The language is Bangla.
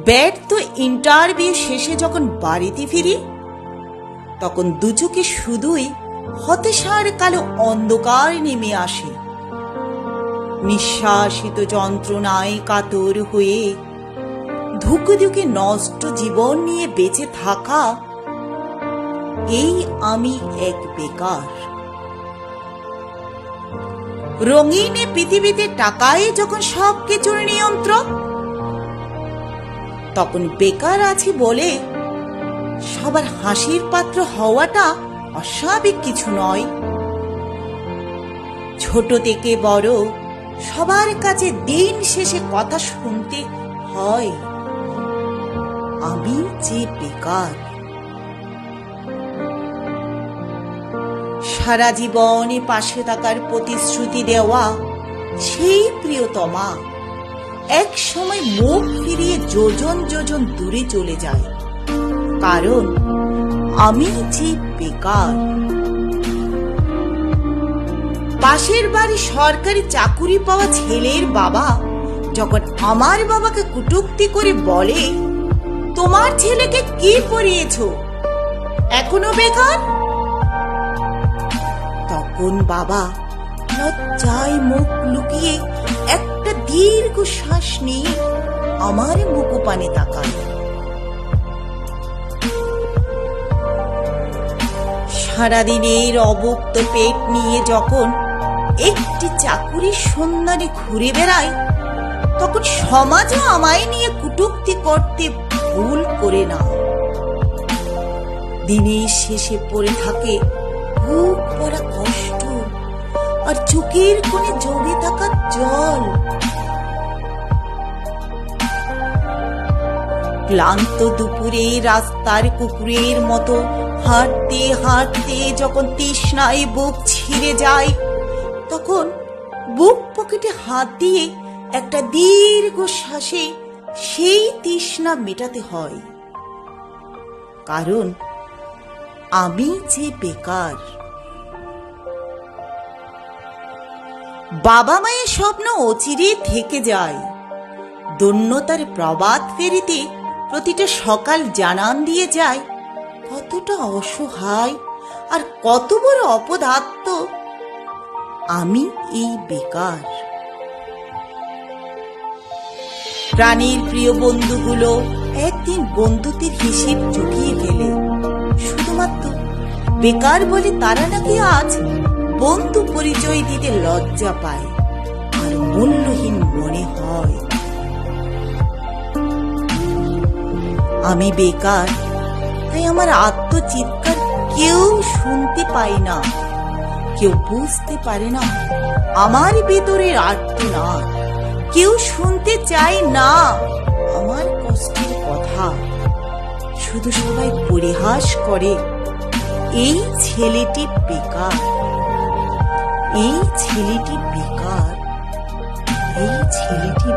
ব্যর্থ ইন্টারভিউ শেষে যখন বাড়িতে ফিরি, তখন দুচোখে শুধুই হতাশার কালো অন্ধকার নেমে আসে। নিঃশ্বাসিত যন্ত্রণায় কাতর হয়ে ধুকে ধুকে নষ্ট জীবন নিয়ে বেঁচে থাকা এই আমি এক বেকার। রঙিন পৃথিবীতে টাকায় যখন সবকিছুর নিয়ন্ত্রক, তখন বেকার আছি বলে সবার হাসির পাত্র হওয়াটা অস্বাভাবিক কিছু নয়। ছোট থেকে বড় সবার কাছে দিন শেষে কথা শুনতে হয়, আমি যে বেকার। সারা জীবনে পাশে থাকার প্রতিশ্রুতি দেওয়া সেই প্রিয়তমা এক সময় মুখ ফিরিয়ে যোজন যোজন দূরে চলে যায়, কারণ আমি যে বেকার। পাশের বাড়ি সরকারি চাকুরি পাওয়া ছেলের বাবা যখন আমার বাবাকে কটূক্তি করে বলে, তোমার ছেলেকে কি পড়িয়েছ, এখনো বেকার? তখন বাবা লজ্জায় মুখ লুকিয়ে একটা দীর্ঘ শ্বাস নিয়ে আমার মুখপানে তাকায়। সারাদিনের অভুক্ত পেট নিয়ে যখন একটি চাকুরির সন্ধানে ঘুরে বেড়ায়, তখন সমাজও আমায় নিয়ে কটূক্তি করতে ভুল করে না। দিনের শেষে পড়ে থাকে বুক ভরা কষ্ট আর চোখের কোণে জমে থাকা জল। ক্লান্ত দুপুরে রাস্তার কুকুরের মতো হাঁটতে হাঁটতে যখন তৃষ্ণায় বুক ছিঁড়ে যায়, তখন বুক পকেটে হাত দিয়ে একটা দীর্ঘ শ্বাসে সেই তৃষ্ণা মেটাতে হয়, কারণ আমি যে বেকার। বাবা মায়ের স্বপ্ন অচিরে থেকে যায়। দৈন্যতার প্রবাদ ফেরিতে প্রতিটা সকাল জানান দিয়ে যায় কতটা অসহায় আর কত বড় অপদার্থ আমি এই বেকার। প্রাণীর প্রিয় বন্ধুগুলো একদিন বন্ধুত্বের হিসেব চুকিয়ে ফেলে, শুধুমাত্র বেকার বলে তারা নাকি আজ বন্ধু পরিচয় দিতে লজ্জা পায় আর মূল্যহীন মনে হয়। আমি বেকার, তাই আমার আত্মচিৎকার কেউ শুনতে পায় না, কেউ বুঝতে পারে না আমার ভেতরের আর্তনাদ, কেউ শুনতে চায় না আমার কষ্টের কথা। শুধু সবাই পরিহাস করে, এই ছেলেটি বেকার, এই ছেলেটি বেকার, এই ছেলেটি